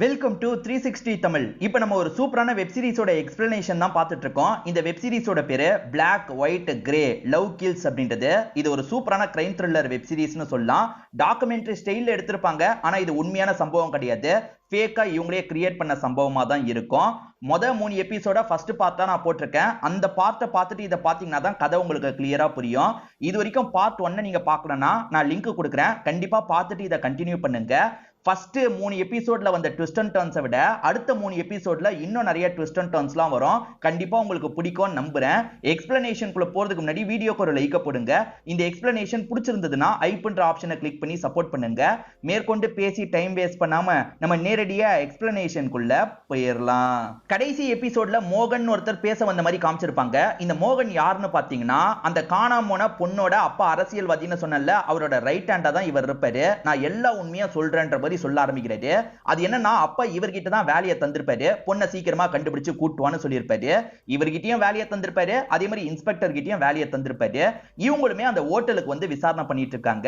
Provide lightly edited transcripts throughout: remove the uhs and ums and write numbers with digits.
Welcome to 360 Tamil. இப்போ நம்ம ஒரு சூப்பரான வெப் சீரிஸோட எக்ஸ்பிளனேஷன் தான் பார்த்துட்டு இருக்கோம். இந்த வெப் சீரிஸோட பேரு black white grey love kills அப்படின்றது. இது ஒரு சூப்பரான கிரைம் த்ரில்லர் வெப் சீரிஸ்னு சொல்லலாம். டாக்குமெண்ட்ரி ஸ்டைல்ல எடுத்திருப்பாங்க. ஆனா இது உண்மையான சம்பவம் கிடையாது. ஃபேக்கா இவங்களே கிரியேட் பண்ண சம்பவமா தான் இருக்கும். மொத 3 எபிசோட ஃபர்ஸ்ட் பார்ட் தான் நான் போட்டிருக்கேன். அந்த பார்ட்டை பார்த்துட்டு இதை பார்த்தீங்கன்னா தான் கதை உங்களுக்கு கிளியரா புரியும். இது வரைக்கும் பார்ட் 1 நீங்க பார்க்கலன்னா நான் லிங்க் கொடுக்குறேன். கண்டிப்பா பார்த்துட்டு இதை கண்டினியூ பண்ணுங்க. ஃபர்ஸ்ட் 3 எபிசோட்ல வந்த ட்விஸ்ட் அண்ட் டர்ன்ஸை விட அடுத்த 3 எபிசோட்ல இன்னும் நிறைய ட்விஸ்ட் அண்ட் டர்ன்ஸ்லாம் வரும். கண்டிப்பா உங்களுக்கு பிடிக்கும்னு நம்புறேன். எக்ஸ்பிளனேஷனுக்குள்ள போறதுக்கு முன்னாடி வீடியோக்கு ஒரு லைக் போடுங்க. இந்த எக்ஸ்பிளனேஷன் பிடிச்சிருந்ததுன்னா ஐப்ன்ற ஆப்ஷனை கிளிக் பண்ணி சப்போர்ட் பண்ணுங்க. மேற்கொண்டு பேசி டைம் வேஸ்ட் பண்ணாம நம்ம நேரடியா எக்ஸ்பிளனேஷனுக்குள்ள போயிடலாம். கடைசி எபிசோட்ல மோகன் ஒருத்தர் பேச வந்த மாதிரி காமிச்சிருப்பாங்க. இந்த மோகன் யாருன்னு பாத்தீங்கன்னா அந்த காணாம போன பொண்ணோட அப்பா அரசியல்வாதின்னு சொன்னல அவரோட ரைட் ஹேண்டா தான் இவர் இருப்பாரு. நான் எல்லா உண்மையா சொல்றேன்ற மாதிரி சொல்ல ஆரம்பிக்கிறாரு. அது என்னன்னா அப்பா இவர்கிட்ட தான் வேலையை தந்திருப்பாரு. பொண்ணை சீக்கிரமா கண்டுபிடிச்சு கூட்டுவான்னு சொல்லியிருப்பாரு. இவர்கிட்டயும் வேலையை தந்திருப்பாரு. அதே மாதிரி இன்ஸ்பெக்டர் கிட்டயும் வேலையை தந்திருப்பாரு. இவங்களுமே அந்த ஹோட்டலுக்கு வந்து விசாரணை பண்ணிட்டு இருக்காங்க.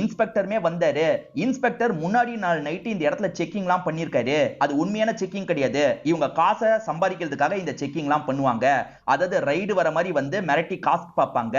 இன்ஸ்பெக்டருமே வந்தாரு. இன்ஸ்பெக்டர் முன்னாடி நாள் நைட் இந்த இடத்துல செக்கிங்லாம் பண்ணிருக்காரு. அது உண்மையான செக்கிங் கிடையாது. இவங்க காசை சம்பாதிக்கிறதுக்காக இந்த செக்கிங்லாம் பண்ணுவாங்க. அதாவது ரைடு வர மாதிரி வந்து மிரட்டி காசு பார்ப்பாங்க.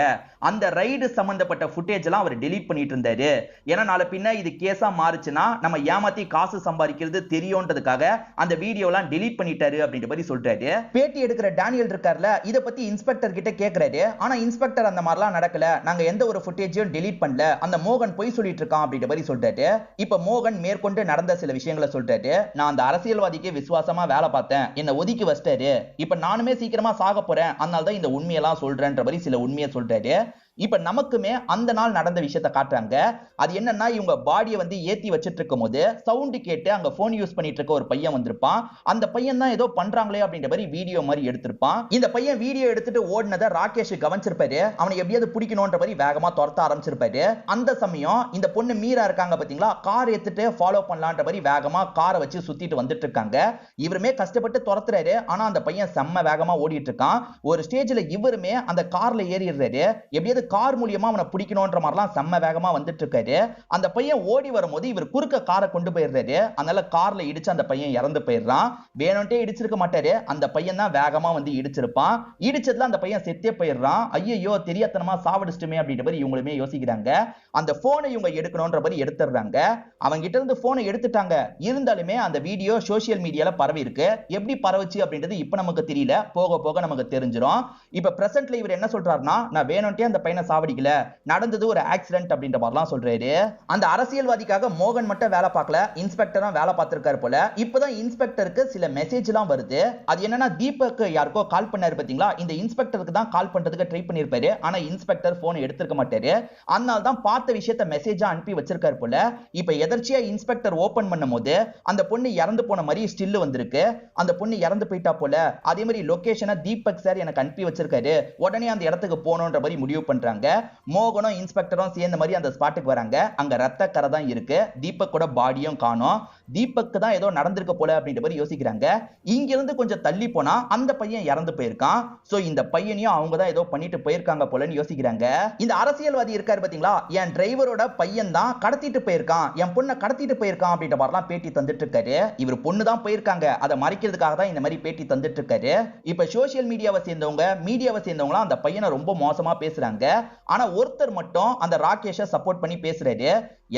அந்த ரைடு சம்பந்தப்பட்ட ஃபுட்டேஜ் எல்லாம் அவர் டெலீட் பண்ணிட்டு இருந்தாரு. ஏன்னா நாளை பின்ன இது கேஸா மாறுச்சுன்னா நம்ம ஏமாத்தி காசு சம்பாதிக்கிறது தெரியும்ன்றதுக்காக அந்த வீடியோ எல்லாம் டெலீட் பண்ணிட்டாரு அப்படின்ற மாதிரி சொல்றாரு. பேட்டி எடுக்கிற டேனியல் இருக்கார்ல, இத பத்தி இன்ஸ்பெக்டர் கிட்ட கேக்குறாரு. ஆனா இன்ஸ்பெக்டர் அந்த மாதிரிலாம் நடக்கல, நாங்க எந்த ஒரு ஃபுட்டேஜையும் டெலீட் பண்ணல, அந்த மோகன் பொய் சொல்லிட்டு இருக்கான் அப்படின்ற மாதிரி சொல்றாரு. இப்ப மோகன் மேற்கொண்டு நடந்த சில விஷயங்களை சொல்றாரு. நான் அந்த அரசியல்வாதிக்கு விசுவாசமா வேலை பார்த்தேன், என்ன ஒதுக்கி வச்சிட்டாரு. இப்ப நானுமே சீக்கிரமா சாக போறேன், அதனால தான் இந்த உண்மையெல்லாம் சொல்றேன்ற மாதிரி சில உண்மையை சொல்றாரு. இப்ப நமக்குமே அந்த நாள் நடந்த விஷயத்தை காட்டுறாங்க. அது என்னன்னா இவங்க பாடியை வந்து ஏத்தி வச்சிட்டு இருக்கும் போது சவுண்ட் கேட்டு அங்க போன் யூஸ் பண்ணிட்டு இருக்க ஒரு பையன் வந்திருப்பான். அந்த பையன் தான் ஏதோ பண்றாங்களே அப்படின்ற மாதிரி வீடியோ மாதிரி எடுத்திருப்பான். இந்த பையன் வீடியோ எடுத்துட்டு ஓடினதை ராகேஷ் கவனிச்சிருப்பாரு. அவனை எப்படியாவது பிடிக்கணும்ன்ற மாதிரி வேகமா துரத்த ஆரம்பிச்சிருப்பாரு. அந்த சமயம் இந்த பொண்ணு மீரா இருக்காங்க பாத்தீங்களா, கார் எடுத்துட்டு ஃபாலோ பண்ணலான்ற மாதிரி வேகமா காரை வச்சு சுத்திட்டு வந்துட்டு இருக்காங்க. இவருமே கஷ்டப்பட்டு துரத்துறாரு. ஆனா அந்த பையன் செம்ம வேகமா ஓடிட்டு இருக்கான். ஒரு ஸ்டேஜ்ல இவருமே அந்த கார்ல ஏறிடுறாரு. எப்படியாவது கார் மூலியமா அவனை பிடிக்கணும்ன்ற மாதிரிலாம் செம்ம வேகமா வந்துட்டு இருக்காரு. அந்த பையன் ஓடி வரும்போது இவர் குறுக்க காரை கொண்டு போயிடுறாரு. அதனால கார்ல இடிச்சு அந்த பையன் இறந்து போயிடுறான். வேணும்ட்டே இடிச்சிருக்க மாட்டாரு, அந்த பையன் தான் வேகமா வந்து இடிச்சிருப்பான். இடிச்சதுல அந்த பையன் செத்தே போயிடுறான். ஐயோ தெரியாதனமா சாவடிச்சிட்டுமே அப்படின்ற மாதிரி இவங்களுமே யோசிக்கிறாங்க. அந்த போனை இவங்க எடுக்கணும்ன்ற மாதிரி எடுத்துடுறாங்க. அவங்க கிட்ட இருந்து போனை எடுத்துட்டாங்க. இருந்தாலுமே அந்த வீடியோ சோசியல் மீடியால பரவி இருக்கு. எப்படி பரவுச்சு அப்படின்றது இப்ப நமக்கு தெரியல, போக போக நமக்கு தெரிஞ்சிடும். இப்ப பிரசன்ட்ல இவர் என்ன சொல்றாருன்னா, நான் வேணும்ட்டே அந்த பையனை சாவடிக்கல, நடந்தது ஒரு ஆக்சிடென்ட் அப்படின்ற மாதிரிலாம் சொல்றாரு. அந்த அரசியல்வாதிக்காக மோகன் மட்டும் வேலை பார்க்கல, இன்ஸ்பெக்டரும் வேலை பார்த்திருக்காரு போல. இப்பதான் இன்ஸ்பெக்டருக்கு சில மெசேஜ் எல்லாம் வருது. அது என்னன்னா தீபக் யாருக்கோ கால் பண்ணாரு பாத்தீங்களா, இந்த இன்ஸ்பெக்டருக்கு தான் கால் பண்றதுக்கு ட்ரை பண்ணிருப்பாரு. ஆனா இன்ஸ்பெக்டர் போன் எடுத்துக்க மாட்டாரு. அதனால தான் பார்த்த விஷயத்தை மெசேஜா அனுப்பி வச்சிருக்காரு போல. இப்ப எதர்ச்சியா இன்ஸ்பெக்டர் ஓபன் பண்ணும்போது அந்த பொண்ணு இறந்து போன மாதிரி ஸ்டில் வந்திருக்கு. அந்த பொண்ணு இறந்து போயிட்டா போல. அதே மாதிரி லொகேஷனை தீபக் சார் எனக்கு அனுப்பி வச்சிருக்காரு, உடனே அந்த இடத்துக்கு போகணும்ன்ற மாதிரி முடிவு பண்றாங்க. மோகனும் இன்ஸ்பெக்டரும் சேர்ந்த மாதிரி அந்த ஸ்பாட்டுக்கு வராங்க. அங்க ரத்த கரை தான் இருக்கு. தீபக்கோட பாடியும் காணோம். தீபக் தான் ஏதோ நடந்திருக்க போல அப்படின்ற மாதிரி யோசிக்கிறாங்க. இங்க இருந்து கொஞ்சம் தள்ளி போனா அந்த பையன் இறந்து போயிருக்கான். சோ இந்த பையனையும் அவங்க தான் ஏதோ பண்ணிட்டு போயிருக்காங்க போலன்னு யோசிக்கிறாங்க. இந்த அரசியல்வாதி இருக்காரு பாத்தீங்களா, என் டிரைவரோட பையன் தான் கடத்திட்டு போயிருக்கான், என் பொண்ணை கடத்திட்டு போயிருக்கான் அப்படின்ற மாதிரிலாம் பேட்டி தந்துட்டு இருக்காரு. இவர் பொண்ணு தான் போயிருக்காங்க, அதை மறைக்கிறதுக்காக தான் இந்த மாதிரி பேட்டி தந்துட்டு இருக்காரு. இப்ப சோசியல் மீடியாவை சேர்ந்தவங்க மீடியாவை சேர்ந்தவங்க அந்த பையனை ரொம்ப மோசமா பேசுறாங்க. ஆனா ஒருத்தர் மட்டும் அந்த ராகேஷை சப்போர்ட் பண்ணி பேசுறாரு.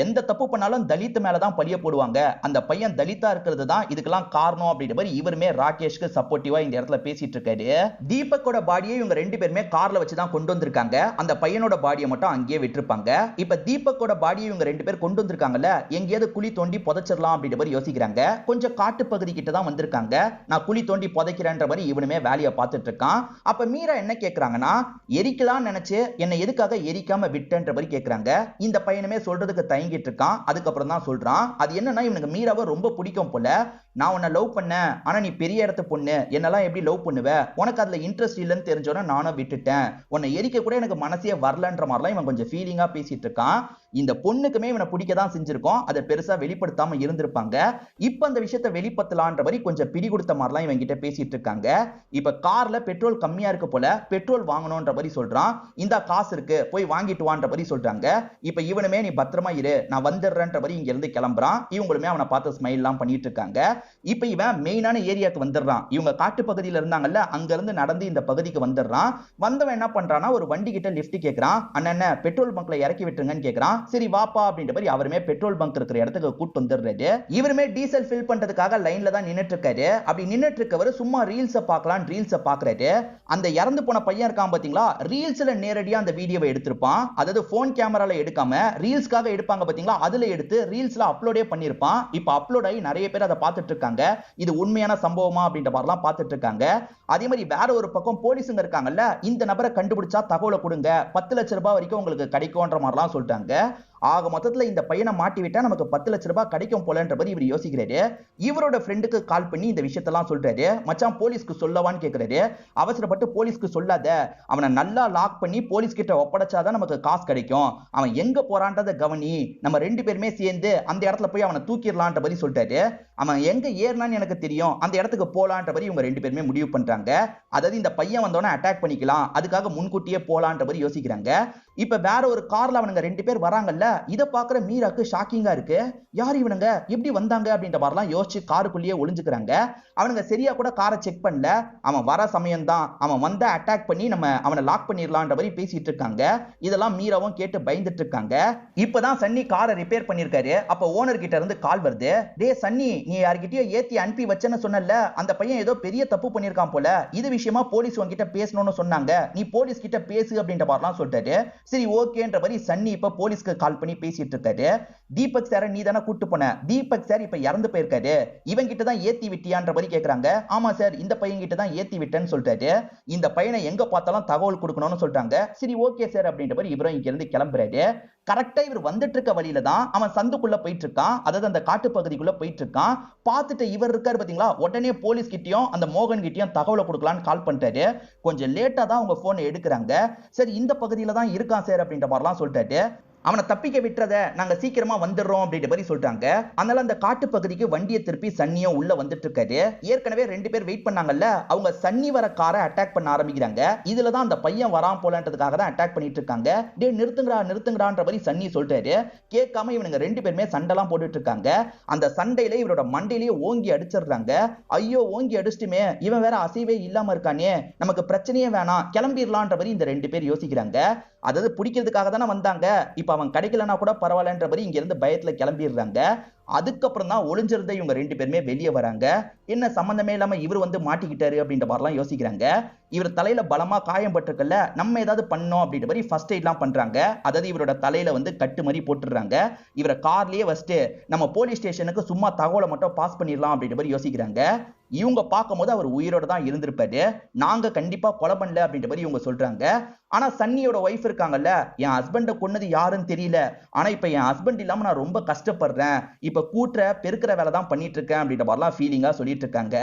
எந்த தப்பு பண்ணாலும் தலித் மேலதான் பழிய போடுவாங்க, அந்த பையன் தலித்தா இருக்கிறது தான் இதுக்கெல்லாம் காரணம் அப்படின்ற மாதிரி இவருமே ராகேஷ்க்கு சப்போர்ட்டிவா இந்த இடத்துல பேசிட்டு இருக்காரு. தீபக்கோட பாடியை இவங்க ரெண்டு பேருமே கார்ல வச்சு தான் கொண்டு வந்திருக்காங்க. அந்த பையனோட பாடியை மட்டும் அங்கேயே விட்டுருப்பாங்க. இப்ப தீபக்கோட பாடியை இவங்க ரெண்டு பேர் கொண்டு வந்திருக்காங்கல்ல, எங்கேயாவது குழி தோண்டி புதைச்சிடலாம் அப்படின்ற மாதிரி யோசிக்கிறாங்க. கொஞ்சம் காட்டு பகுதி கிட்ட தான் வந்திருக்காங்க. நான் குழி தோண்டி புதைக்கிறேன்ற மாதிரி இவனுமே வேலையை பார்த்துட்டு இருக்கான். அப்ப மீரா என்ன கேட்கறாங்கன்னா, எரிக்கலாம் நினைச்சு என்ன எதுக்காக எரிக்காம விட்டன்ற மாதிரி கேட்கறாங்க. இந்த பையனுமே சொல்றதுக்கு தயங்கிட்டு இருக்கான். அதுக்கப்புறம் தான் சொல்றான், அது என்னன்னா இவனுக்கு மீராவை ரொம்ப பிடிக்கும் போல. நான் உன்னை லவ் பண்ணேன், ஆனா நீ பெரிய இடத்து பொண்ணு, என்னெல்லாம் எப்படி லவ் பண்ணுவ, உனக்கு அதுல இன்ட்ரெஸ்ட் இல்லைன்னு தெரிஞ்சோன்னா நானும் விட்டுட்டேன், உன்னை எரிக்க கூட எனக்கு மனசே வரலன்ற மாதிரிலாம் இவன் கொஞ்சம் ஃபீலிங்கா பேசிட்டு இருக்கான். இந்த பொண்ணுக்குமே இவனை பிடிக்க தான் செஞ்சிருக்கோம், அதை பெருசா வெளிப்படுத்தாம இருந்திருப்பாங்க. இப்ப அந்த விஷயத்தை வெளிப்படுத்தலான்ற மாதிரி கொஞ்சம் பிடி கொடுத்த மாதிரிலாம் இவன் கிட்ட பேசிட்டு இருக்காங்க. இப்ப கார்ல பெட்ரோல் கம்மியா இருக்கு போல, பெட்ரோல் வாங்கணும்ன்ற மாதிரி சொல்றான். இந்த காசு இருக்கு, போய் வாங்கிட்டு வான்ற மாதிரி சொல்றாங்க. இப்ப இவனுமே நீ பத்திரமா இரு, நான் வந்துடுறேன்ற மாதிரி இங்க இருந்து கிளம்புறான். இவங்களுமே அவனை பார்த்து ஸ்மைல் எல்லாம் பண்ணிட்டு இருக்காங்க. இப்ப இவன் மெயினான ஏரியாக்கு வந்துடுறான். இவங்க காட்டு பகுதியில இருந்தாங்கல்ல, அங்க இருந்து நடந்து இந்த பகுதிக்கு வந்துடுறான். வந்தவன் என்ன பண்றானா, ஒரு வண்டி கிட்ட லிஃப்ட் கேக்குறான். அண்ணா பெட்ரோல் பங்க்ல இறக்கி விட்டுருங்கன்னு கேக்குறான். சரி வாப்பா அப்படின்ற மாதிரி அவருமே பெட்ரோல் பங்க் இருக்கிற இடத்துக்கு கூட்டு வந்துடுறாரு. இவருமே டீசல் ஃபில் பண்றதுக்காக லைன்ல தான் நின்னுட்டு இருக்காரு. அப்படி நின்னுட்டு இருக்கவர் சும்மா ரீல்ஸ பார்க்கலாம் ரீல்ஸ பாக்குறாரு. அந்த இறந்து போன பையன் இருக்கான் பாத்தீங்களா, ரீல்ஸ்ல நேரடியா அந்த வீடியோவை எடுத்திருப்பான். அதாவது போன் கேமரால எடுக்காம ரீல்ஸ்க்காக எடுப்பாங்க பாத்தீங்களா, அதுல எடுத்து ரீல்ஸ்ல அப்லோடே பண்ணிருப்பான். இப்ப அப்லோட் ஆகி நிறைய பேர் அதை பார்த்துட்டு இருக்காங்க. இது உண்மையான சம்பவமா அப்படின்ற மாதிரிலாம் பார்த்துட்டு இருக்காங்க. அதே மாதிரி வேற ஒரு பக்கம் போலீஸுங்க இருக்காங்கல்ல, இந்த நபரை கண்டுபிடிச்சா தகவலை கொடுங்க, 10 லட்சம் ரூபாய் வரைக்கும் உங்களுக்கு கிடைக்கும்ன்ற மாதிரிலாம் சொல்லிட்டாங்க. ஆக மொத்தத்துல இந்த பையனை மாட்டி விட்டா நமக்கு 10 லட்சம் ரூபாய் கிடைக்கும் போலன்ற மாதிரி இவர் யோசிக்கிறாரு. இவரோட ஃப்ரெண்டுக்கு கால் பண்ணி இந்த விஷயத்தெல்லாம் சொல்றாரு. மச்சான் போலீஸ்க்கு சொல்லவான்னு கேக்குறாரு. அவசரப்பட்டு போலீஸ்க்கு சொல்லாத, அவனை நல்லா லாக் பண்ணி போலீஸ் கிட்ட ஒப்படைச்சாதான் நமக்கு காசு கிடைக்கும், அவன் எங்க போறான்றத கவனி, நம்ம 2 பேருமே சேர்ந்து அந்த இடத்துல போய் அவனை தூக்கிடலான்ற மாதிரி சொல்லிட்டாரு. அவன் எங்க ஏறினான்னு எனக்கு தெரியும், அந்த இடத்துக்கு போலான்ற மாதிரி இவங்க 2 பேருமே முடிவு பண்றாங்க. அதாவது இந்த பையன் வந்தோடனே அட்டாக் பண்ணிக்கலாம், அதுக்காக முன்கூட்டியே போலான்ற மாதிரி யோசிக்கிறாங்க. இப்ப வேற ஒரு கார்ல அவனுங்க 2 பேர் வராங்கல்ல, இத பாக்குற மீராக்கு ஷாக்கிங்கா இருக்கு. யார் இவனுங்க, எப்படி வந்தாங்க அப்படின்ற மாதிரிலாம் யோசிச்சு காருக்குள்ளேயே ஒளிஞ்சுக்கிறாங்க. அவனுங்க சரியா கூட காரை செக் பண்ணல. அவன் வர சமயம் தான், அவன் வந்தா அட்டாக் பண்ணி நம்ம அவனை லாக் பண்ணிடலான்ற மாதிரி பேசிட்டு இருக்காங்க. இதெல்லாம் மீராவும் கேட்டு பயந்துட்டு இருக்காங்க. இப்பதான் சன்னி காரை ரிப்பேர் பண்ணிருக்காரு. அப்ப ஓனர் கிட்ட இருந்து கால் வருது. டே சன்னி, நீ யார்கிட்டயோ ஏத்தி அனுப்பி வச்சேன்னு சொன்னல, அந்த பையன் ஏதோ பெரிய தப்பு பண்ணிருக்கான் போல, இது விஷயமா போலீஸ் உன்கிட்ட பேசணும்னு சொன்னாங்க, நீ போலீஸ் கிட்ட பேசு அப்படின்ற மாதிரிலாம் சொல்லிட்டாரு. சரி ஓகேன்ற மாதிரி சன்னி இப்ப போலீஸ்க்கு கால் பண்ணி பேசிட்டு இருக்காரு. தீபக் சார நீ தானே கூட்டு போன, தீபக் சார் இப்ப இறந்து போயிருக்காரு, இவன் கிட்ட தான் ஏத்தி விட்டியான்ற மாதிரி கேக்குறாங்க. ஆமா சார், இந்த பையன் கிட்ட தான் ஏத்தி விட்டேன்னு சொல்லிட்டாரு. இந்த பையனை எங்க பார்த்தாலும் தகவல் கொடுக்கணும்னு சொல்லிட்டாங்க. சரி ஓகே சார் அப்படின்ற மாதிரி இவரும் இங்க இருந்து கிளம்புறாரு. கரெக்டா இவர் வந்துட்டு இருக்க வழியில தான் அவன் சந்துக்குள்ள போயிட்டு இருக்கான். அதாவது அந்த காட்டு பகுதிக்குள்ள போயிட்டு இருக்கான். பார்த்துட்டு இவர் இருக்காரு பாத்தீங்களா, உடனே போலீஸ் கிட்டயும் அந்த மோகன் கிட்டயும் தகவலை கொடுக்கலான்னு கால் பண்ணிட்டாரு. கொஞ்சம் லேட்டா தான் அவங்க போனை எடுக்கிறாங்க. சரி இந்த பகுதியில தான் இருக்கான் சார் அப்படின்ற மாதிரிலாம் சொல்லிட்டாரு. அவனை தப்பிக்க விட்டுறத நாங்க சீக்கிரமா வந்துடுறோம் அப்படின்ற மாதிரி சொல்லிட்டாங்க. அதனால அந்த காட்டு பகுதிக்கு வண்டியை திருப்பி சன்னியும் உள்ள வந்துட்டு இருக்காரு. ஏற்கனவே 2 பேர் வெயிட் பண்ணாங்கல்ல, அவங்க சன்னி வர காரை அட்டாக் பண்ண ஆரம்பிக்கிறாங்க. இதுலதான் அந்த பையன் வரான் போலன்றதுக்காக தான் அட்டாக் பண்ணிட்டு இருக்காங்க. டே நிறுத்துங்கடா நிறுத்துங்கடான்ற மாதிரி சன்னி சொல்லிட்டாரு. கேட்காம இவனுங்க 2 பேருமே சண்டைலாம் போட்டுட்டு இருக்காங்க. அந்த சண்டையில இவரோட மண்டையிலேயே ஓங்கி அடிச்சிடுறாங்க. ஐயோ ஓங்கி அடிச்சுட்டுமே, இவன் வேற அசைவே இல்லாம இருக்கானே, நமக்கு பிரச்சனையே வேணாம், கிளம்பிடலான்ற மாதிரி இந்த 2 பேர் யோசிக்கிறாங்க. அதாவது பிடிக்கிறதுக்காக தானே வந்தாங்க, இப்ப அவன் கிடைக்கலனா கூட பரவாயில்லன்ற மாதிரி இங்க இருந்து பயத்துல கிளம்பிடுறாங்க. அதுக்கப்புறம் தான் ஒளிஞ்சிருந்த இவங்க 2 பேருமே வெளியே வராங்க. என்ன சம்பந்தமே இல்லாம இவர் வந்து மாட்டிக்கிட்டாரு அப்படின்ற மாதிரிலாம் யோசிக்கிறாங்க. இவர் தலையில பலமா காயம் பட்டிருக்கல, நம்ம ஏதாவது பண்ணோம் அப்படின்ற மாதிரி ஃபர்ஸ்ட் எய்ட்லாம் பண்றாங்க. அதாவது இவரோட தலையில வந்து கட்டு மாதிரி போட்டுடுறாங்க. இவரை கார்லயே வச்சுட்டு நம்ம போலீஸ் ஸ்டேஷனுக்கு சும்மா தகவலை மட்டும் பாஸ் பண்ணிடலாம் அப்படின்ற மாதிரி யோசிக்கிறாங்க. இவங்க பார்க்கும்போது அவர் உயிரோட தான் இருந்திருப்பாரு. நாங்க கண்டிப்பா கொலை பண்ணல அப்படின்ற மாதிரி இவங்க சொல்றாங்க. ஆனா சன்னியோட ஒய்ஃப் இருக்காங்கல்ல, என் ஹஸ்பண்ட கொன்னது யாருன்னு தெரியல, ஆனா இப்ப என் ஹஸ்பண்ட் இல்லாம நான் ரொம்ப கஷ்டப்படுறேன், இப்ப கூட்டுற பெருக்கிற வேலை தான் பண்ணிட்டு இருக்கேன் அப்படின்ற மாதிரிலாம் ஃபீலிங்கா சொல்லிட்டு இருக்காங்க.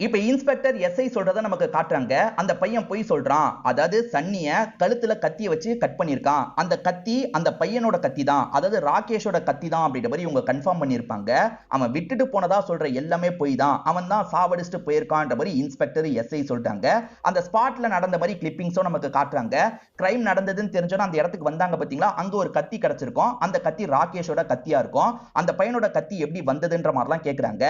இப்ப இன்ஸ்பெக்டர் எஸ்ஐ சொல்றத நமக்கு காட்டுறாங்க. அந்த பையன் போய் சொல்றான். அதாவது சன்னிய கழுத்துல கத்திய வச்சு கட் பண்ணிருக்கான். அந்த கத்தி அந்த பையனோட கத்தி தான், அதாவது ராகேஷோட கத்தி தான் அப்படின்ற மாதிரி இவங்க கன்ஃபார்ம் பண்ணிருப்பாங்க. அவன் விட்டுட்டு போனதா சொல்ற எல்லாமே போய் தான், அவன் தான் சாவடிச்சுட்டு போயிருக்கான்ற மாதிரி இன்ஸ்பெக்டர் எஸ்ஐ சொல்றாங்க. அந்த ஸ்பாட்ல நடந்த மாதிரி கிளிப்பிங்ஸும் நமக்கு காட்டுறாங்க. கிரைம் நடந்ததுன்னு தெரிஞ்சோன்னா அந்த இடத்துக்கு வந்தாங்க பாத்தீங்களா, அங்க ஒரு கத்தி கிடைச்சிருக்கும். அந்த கத்தி ராகேஷோட கத்தியா இருக்கும். அந்த பையனோட கத்தி எப்படி வந்ததுன்ற மாதிரிலாம் கேக்குறாங்க.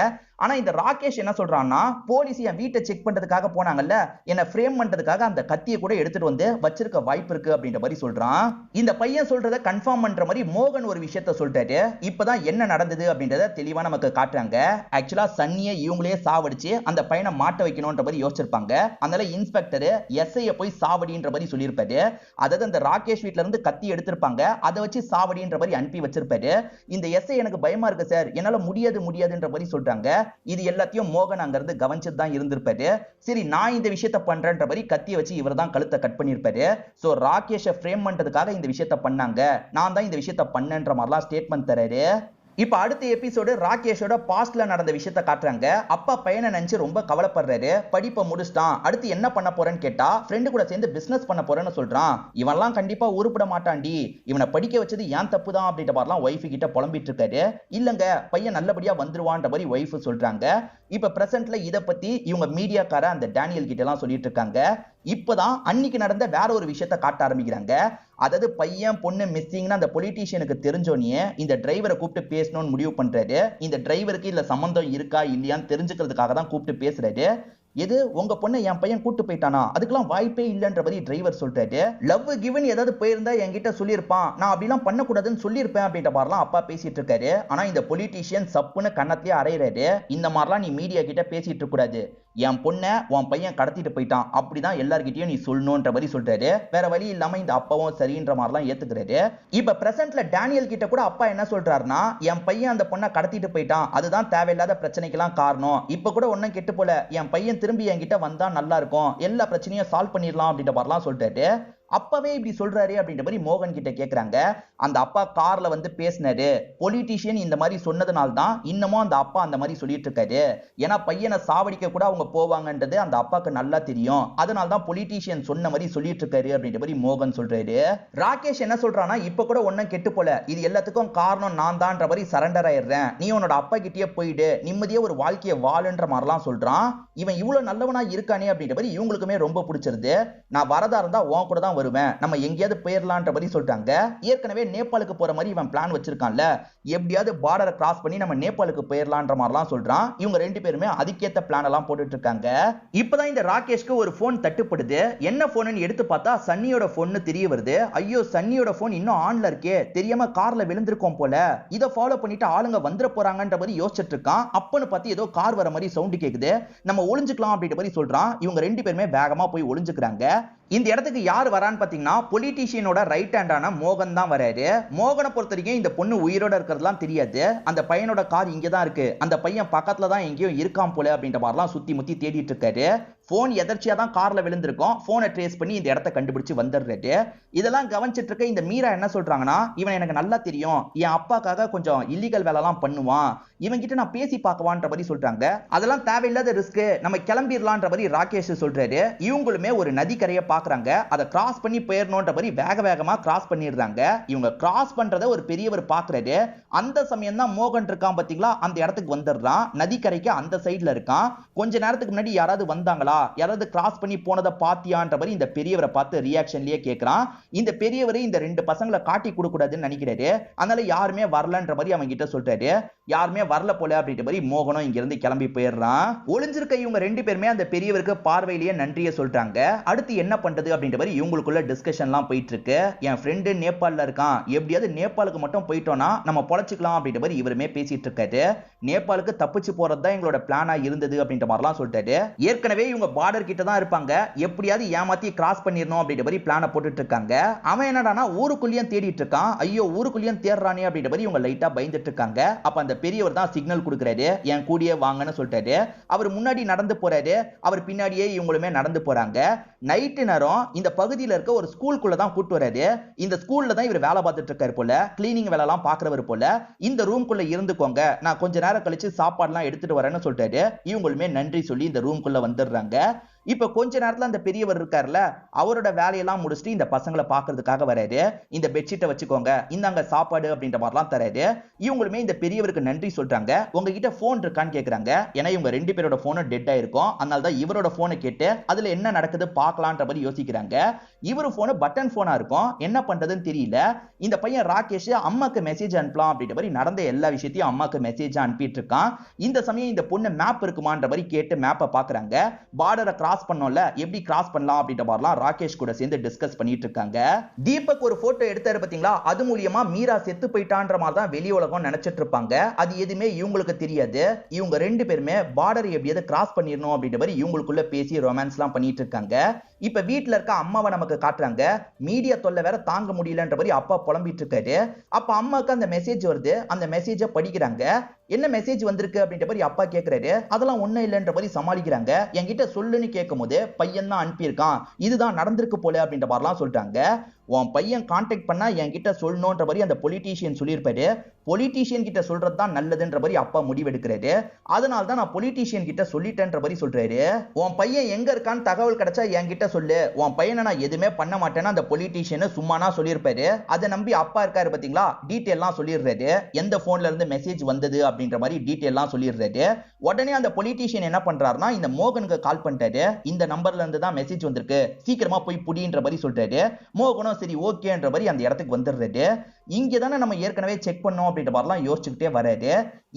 ஆனா இந்த ராகேஷ் என்ன சொல்றான்னா, போலீஸ் என் வீட்டை செக் பண்றதுக்காக போனாங்கல்ல, என்ன ஃப்ரேம் பண்றதுக்காக அந்த கத்தியை கூட எடுத்துட்டு வந்து வச்சிருக்க வாய்ப்பு இருக்கு அப்படின்ற மாதிரி சொல்றான். இந்த பையன் சொல்றத கன்ஃபார்ம் பண்ற மாதிரி மோகன் ஒரு விஷயத்த சொல்லிட்டாரு. இப்பதான் என்ன நடந்தது அப்படின்றத தெளிவா நமக்கு காட்டுறாங்க. ஆக்சுவலா சன்னியை இவங்களே சாவடிச்சு அந்த பையனை மாட்ட வைக்கணும்ன்ற மாதிரி யோசிச்சிருப்பாங்க. அதனால இன்ஸ்பெக்டர் எஸ்ஐய போய் சாவடின்ற மாதிரி சொல்லியிருப்பாரு. அதாவது அந்த ராகேஷ் வீட்ல இருந்து கத்தி எடுத்திருப்பாங்க, அதை வச்சு சாவடின்ற மாதிரி அனுப்பி வச்சிருப்பாரு. இந்த எஸ்ஐ எனக்கு பயமா இருக்கு சார், என்னால முடியாதுன்ற மாதிரி சொல்றாங்க. இது எல்லாத்தையும் மோகன் அங்க இருந்து கவனிச்சுட்டு தான் இருந்திருப்பாரு. சரி நான் இந்த விஷயத்த பண்றேன்ற மாதிரி கத்திய வச்சு இவர் தான் கழுத்தை கட் பண்ணிருப்பாரு. சோ ராகேஷை ஃப்ரேம் பண்றதுக்காக இந்த விஷயத்த பண்ணாங்க, நான் தான் இந்த விஷயத்த பண்ணேன்ற மாதிரிலாம் ஸ்டேட்மெண்ட் தராரு. இப்ப அடுத்த எபிசோடு ராகேஷோட பாஸ்ட்ல நடந்த விஷயத்த காட்டுறாங்க. அப்பா பையனை நினைச்சு ரொம்ப கவலைப்படுறாரு. படிப்பை முடிச்சிட்டான், அடுத்து என்ன பண்ண போறேன்னு கேட்டா ஃப்ரெண்டு கூட சேர்ந்து பிசினஸ் பண்ண போறேன்னு சொல்றான். இவன்லாம் கண்டிப்பா உருப்பட மாட்டான்டி, இவனை படிக்க வச்சது ஏன் தப்பு தான் அப்படின்ற மாதிரிலாம் ஒய்ஃபு கிட்ட புலம்பிட்டு இருக்காரு. இல்லங்க பையன் நல்லபடியா வந்துருவான்ற மாதிரி ஒய்ஃபு சொல்றாங்க. இப்ப பிரசன்ட்ல இத பத்தி இவங்க மீடியாக்கார அந்த டேனியல் கிட்ட எல்லாம் சொல்லிட்டு இருக்காங்க. இப்பதான் அன்னைக்கு நடந்த வேற ஒரு விஷயத்த காட்ட ஆரம்பிக்கிறாங்க. அதாவது பையன் பொண்ணு மிஸ்ஸிங்னு அந்த பொலிட்டீஷியனுக்கு தெரிஞ்சோனே இந்த டிரைவரை கூப்பிட்டு பேசணும்னு முடிவு பண்றாரு. இந்த டிரைவருக்கு இதுல சம்பந்தம் இருக்கா இல்லையான்னு தெரிஞ்சுக்கிறதுக்காக தான் கூப்பிட்டு பேசுறாரு. எது உங்க பொண்ணை என் பையன் கூட்டு போயிட்டானா, அதுக்கெல்லாம் வாய்ப்பே இல்லைன்ற மாதிரி டிரைவர் சொல்றாரு. லவ் கிவன் ஏதாவது போயிருந்தா என்கிட்ட சொல்லியிருப்பான், நான் அப்படிலாம் பண்ணக்கூடாதுன்னு சொல்லியிருப்பேன் அப்படின்ற மாதிரிலாம் அப்பா பேசிட்டு இருக்காரு. ஆனா இந்த பொலிட்டீஷியன் சப்புன்னு கண்ணத்திலேயே அறையிறாரு. இந்த மாதிரிலாம் நீ மீடியா கிட்ட பேசிட்டு இருக்க கூடாது, என் பொண்ணை உன் பையன் கடத்திட்டு போயிட்டான், அப்படிதான் எல்லார்கிட்டயும் நீ சொல்லணும்ன்ற மாதிரி சொல்றாரு. வேற வழி இல்லாம இந்த அப்பாவும் சரின்ற மாதிரிலாம் ஏத்துக்கிறாரு. இப்ப பிரசன்ட்ல டேனியல் கிட்ட கூட அப்பா என்ன சொல்றாருன்னா, என் பையன் அந்த பொண்ணை கடத்திட்டு போயிட்டான், அதுதான் தேவையில்லாத பிரச்சனைக்கெல்லாம் காரணம், இப்ப கூட ஒன்னும் கெட்டு போல, என் பையன் திரும்பி என்கிட்ட வந்தா நல்லா இருக்கும், எல்லா பிரச்சனையும் சால்வ் பண்ணிடலாம் அப்படின்ற மாதிரிலாம் சொல்லிட்டாரு. அப்பவே இப்படி சொல்றாரு அப்படின்ற மாதிரி மோகன் கிட்ட கேக்குறாங்க. அந்த அப்பா கார்ல வந்து பேசினாரு, பொலிட்டீஷியன் இந்த மாதிரி சொன்னதுனால தான் இன்னமும் அந்த அப்பா அந்த மாதிரி சொல்லிட்டு இருக்காரு. ஏன்னா பையனை சாவடிக்க கூட அவங்க போவாங்கன்றது அந்த அப்பாக்கு நல்லா தெரியும், அதனால தான் பொலிட்டீஷியன் சொன்ன மாதிரி சொல்லிட்டு இருக்காரு அப்படின்ற மாதிரி மோகன் சொல்றாரு. ராகேஷ் என்ன சொல்றானா, இப்ப கூட ஒன்னும் கெட்டு போல, இது எல்லாத்துக்கும் காரணம் நான் தான்ற மாதிரி சரண்டர் ஆயிடுறேன், நீ உன்னோட அப்பா கிட்டயே போயிடு, நிம்மதியா ஒரு வாழ்க்கையை வாழுன்ற மாதிரிலாம் சொல்றான். இவன் இவ்வளவு நல்லவனா இருக்கானே அப்படின்ற மாதிரி இவங்களுக்குமே ரொம்ப பிடிச்சிருது. நான் வரதா இருந்தா உன் கூட தான் வருவேன், நம்ம எங்கேயாவது போயிடலான்ற மாதிரி சொல்றாங்க. ஏற்கனவே நேபாளுக்கு போற மாதிரி இவன் பிளான் வச்சிருக்கான்ல, எப்படியாவது பார்டரை கிராஸ் பண்ணி நம்ம நேபாளுக்கு போயிடலான்ற மாதிரிலாம் சொல்றான். இவங்க ரெண்டு பேருமே அதுக்கேத்த பிளான் எல்லாம் போட்டுட்டு இருக்காங்க. இப்பதான் இந்த ராகேஷ்க்கு ஒரு போன் தட்டுப்படுது. என்ன போன்னு எடுத்து பார்த்தா சன்னியோட போன் தெரிய வருது. ஐயோ சன்னியோட போன் இன்னும் ஆன்ல இருக்கே, தெரியாம கார்ல விழுந்திருக்கோம் போல, இதை ஃபாலோ பண்ணிட்டு ஆளுங்க வந்துட போறாங்கன்ற மாதிரி யோசிச்சுட்டு இருக்கான். அப்பன்னு பார்த்து ஏதோ கார் வர மாதிரி சவுண்ட் கேக்குது, நம்ம ஒளிஞ்சுக்கலாம் அப்படின்ற மாதிரி சொல்றான். இவங்க ரெண்டு பேருமே வேகமா போய் ஒளிஞ்சுக்கிறாங்க. இந்த இடத்துக்கு யார் வரான்னு பாத்தீங்கன்னா பொலிட்டீஷியனோட ரைட் ஹேண்டான மோகன் தான் வராரு. மோகனை பொறுத்த வரைக்கும் இந்த பொண்ணு உயிரோட இருக்கிறதுலாம் தெரியாது, அந்த பையனோட கார் இங்க தான் இருக்கு, அந்த பையன் பக்கத்துல தான் எங்கேயோ இருக்கான் போல அப்படின்ற மாதிரிலாம் சுத்தி முத்தி தேடிட்டு இருக்காரு. போன் எதர்ச்சியா தான் கார்ல விழுந்திருக்கும், போனை ட்ரேஸ் பண்ணி இந்த இடத்தை கண்டுபிடிச்சு வந்துடுறாரு. இதெல்லாம் கவனிச்சிட்டு இருக்க இந்த மீரா என்ன சொல்றாங்கன்னா, இவன் எனக்கு நல்லா தெரியும், என் அப்பாக்காக கொஞ்சம் இல்லீகல் வேலை எல்லாம் பண்ணுவான், இவன் கிட்ட நான் பேசி பார்க்கவான்ற மாதிரி சொல்றாங்க. அதெல்லாம் தேவையில்லாத ரிஸ்க், நம்ம கிளம்பிடலான்ற மாதிரி ராகேஷ் சொல்றாரு. இவங்களுமே ஒரு நதிக்கரையை பாக்குறாங்க, அதை கிராஸ் பண்ணி போயிடணும்ன்ற மாதிரி வேக வேகமா கிராஸ் பண்ணிடுறாங்க. இவங்க கிராஸ் பண்றத ஒரு பெரியவர் பாக்குறாரு. அந்த சமயம் தான் மோகன் இருக்கான் பாத்தீங்களா, அந்த இடத்துக்கு வந்துடுறான். நதிக்கரைக்கு அந்த சைடுல இருக்கான். கொஞ்ச நேரத்துக்கு முன்னாடி யாராவது வந்தாங்களா, யாராவது கிராஸ் பண்ணி போனதை பாத்தியான்ற மாதிரி இந்த பெரியவரை பார்த்து ரியாக்ஷன்லயே கேட்கிறான். இந்த பெரியவரை இந்த ரெண்டு பசங்களை காட்டி கொடுக்க கூடாதுன்னு நினைக்கிறாரு. அதனால யாருமே வரலன்ற மாதிரி அவங்க கிட்ட சொல்றாரு. யாருமே வரல போல அப்படின்ற மாதிரி மோகனும் இங்க இருந்து கிளம்பி போயிடுறான். ஒளிஞ்சிருக்க இவங்க ரெண்டு பேருமே அந்த பெரியவருக்கு பார்வையிலேயே நன்றியை சொல்றாங்க. அடுத்து என்ன பண்றது அப்படின்ற மாதிரி இவங்களுக்குள்ள டிஸ்கஷன்லாம் போயிட்டு இருக்கு. என் ஃப்ரெண்டு நேபாள்ல இருக்கான், எப்படியாவது நேபாளுக்கு மட்டும் போயிட்டோம்னா நம்ம பொழைச்சிக்கலாம் அப்படின்ற மாதிரி இவருமே பேசிட்டு இருக்காரு. நேபாளுக்கு தப்பிச்சு போறதுதான் எங்களோட பிளானா இருந்தது அப்படின்ற மாதிரிலாம் சொல்லிட்டாரு. ஏற்கனவே இவங்க பார்டர் கிட்ட தான் இருப்பாங்க, எப்படியாவது ஏமாத்தி கிராஸ் பண்ணிடணும் அப்படின்ற மாதிரி பிளான போட்டுட்டு இருக்காங்க. அவன் என்னடானா ஊருக்குள்ளேயும் தேடிட்டு இருக்கான். ஐயோ ஊருக்குள்ளேயும் தேடுறானே அப்படின்ற மாதிரி இவங்க லைட்டா பயந்துட்டு இருக்காங்க. அப்ப அந்த பெரியவர் தான் சிக்னல் கொடுக்குறாரு, என் கூடிய வாங்கன்னு சொல்லிட்டாரு. அவர் முன்னாடி நடந்து போறாரு, அவர் பின்னாடியே இவங்களுமே நடந்து போறாங்க. நைட்டு நேரம் இந்த பகுதியில் இருக்க ஒரு ஸ்கூலுக்குள்ள தான் கூட்டு வராரு. இந்த ஸ்கூல்ல தான் இவர் வேலை பார்த்துட்டு இருக்காரு போல, கிளீனிங் வேலை எல்லாம் பாக்குறவர் போல. இந்த ரூம்குள்ள இருந்துக்கோங்க, நான் கொஞ்ச நேரம் கழிச்சு சாப்பாடுலாம் எடுத்துட்டு வரேன்னு சொல்லிட்டாரு. இவங்களுமே நன்றி சொல்லி இந்த ரூம்குள்ள வந்துடுறாங்க. இப்ப கொஞ்ச நேரத்துல அந்த பெரியவர் இருக்காருல்ல, அவரோட வேலையெல்லாம் முடிச்சுட்டு இந்த பசங்களை பாக்குறதுக்காக வராரு. இந்த பெட்ஷீட்டை வச்சுக்கோங்க, இந்தாங்க சாப்பாடு அப்படின்ற மாதிரிலாம் தராரு. இவங்களுமே இந்த பெரியவருக்கு நன்றி சொல்றாங்க. உங்ககிட்ட போன் இருக்கான்னு கேக்குறாங்க. ஏன்னா இவங்க ரெண்டு பேரோட போனும் டெட்டா இருக்கும், அதனாலதான் இவரோட போனை கேட்டு அதுல என்ன நடக்குது பாக்கலான்ற மாதிரி யோசிக்கிறாங்க. இவரு போனு பட்டன் போனா இருக்கும், என்ன பண்றதுன்னு தெரியல. இந்த பையன் ராகேஷ் அம்மாக்கு மெசேஜ் அனுப்பலாம் அப்படின்ற மாதிரி நடந்த எல்லா விஷயத்தையும் அம்மாக்கு மெசேஜ் அனுப்பிட்டு இருக்கான். இந்த சமயம் இந்த பொண்ணு மேப் இருக்குமான்ற மாதிரி கேட்டு மேப்பை பாக்குறாங்க. பார்டரை கிராஸ் பண்ணோம்ல, எப்படி கிராஸ் பண்ணலாம் அப்படின்ற மாதிரிலாம் ராகேஷ் கூட சேர்ந்து டிஸ்கஸ் பண்ணிட்டு இருக்காங்க. தீபக் ஒரு போட்டோ எடுத்தாரு பாத்தீங்களா, அது மூலியமா மீரா செத்து போயிட்டான்ற மாதிரி தான் வெளி உலகம் நினைச்சிட்டு இருப்பாங்க. அது எதுவுமே இவங்களுக்கு தெரியாது. இவங்க ரெண்டு பேருமே பார்டரை எப்படியாவது கிராஸ் பண்ணிடணும் அப்படின்ற மாதிரி இவங்களுக்குள்ள பேசி ரொமான்ஸ் எல்லாம் பண்ணிட்டு இருக்காங்க. இப்ப வீட்டுல இருக்க அம்மாவை நமக்கு காட்டுறாங்க. மீடியா தொல்லை வேற தாங்க முடியலன்ற மாதிரி அப்பா புலம்பிட்டு இருக்காரு. அப்ப அம்மாவுக்கு அந்த மெசேஜ் வருது, அந்த மெசேஜை படிக்கிறாங்க. என்ன மெசேஜ் வந்திருக்கு அப்படின்ற மாதிரி அப்பா கேட்கிறாரு. அதெல்லாம் ஒண்ணும் இல்லைன்ற மாதிரி சமாளிக்கிறாங்க. என்கிட்ட சொல்லுன்னு கேட்கும் போது பையன் தான் அனுப்பியிருக்கான், இதுதான் நடந்திருக்கு போல அப்படின்ற மாதிரிலாம் சொல்றாங்க. உன் பையன் கான்டாக்ட் பண்ணா என்கிட்ட சொல்லணும்ன்ற மாதிரி அந்த பொலிட்டீஷியன் சொல்லியிருப்பாரு. பொலிட்டீஷியன் கிட்ட சொல்றது தான் நல்லதுன்ற மாதிரி அப்பா முடிவெடுக்கிறாரு. அதனால தான் நான் பொலிட்டீஷியன் கிட்ட சொல்லிட்டேன்ற மாதிரி சொல்றாரு. உன் பையன் எங்க இருக்கான்னு தகவல் கிடைச்சா என்கிட்ட சொல்லு, உன் பையனை நான் எதுவுமே பண்ண மாட்டேன்னு அந்த பொலிட்டீஷியன் சும்மானா சொல்லியிருப்பாரு. அதை நம்பி அப்பா இருக்காரு பாத்தீங்களா, டீட்டெயிலாம் சொல்லிடுறாரு. எந்த போன்ல இருந்து மெசேஜ் வந்தது அப்படின்ற மாதிரி டீட்டெயிலாம் சொல்லிடுறாரு. உடனே அந்த பொலிட்டீஷியன் என்ன பண்றாருன்னா, இந்த மோகனுக்கு கால் பண்ணிட்டாரு. இந்த நம்பர்ல இருந்து தான் மெசேஜ் வந்திருக்கு, சீக்கிரமா போய் புடின்ற மாதிரி சொல்றாரு. மோகனும் இவரும் சரி ஓகேன்ற மாதிரி அந்த இடத்துக்கு வந்துடுறாரு. இங்க தானே நம்ம ஏற்கனவே செக் பண்ணோம் அப்படின்ற மாதிரிலாம் யோசிச்சுக்கிட்டே வராரு.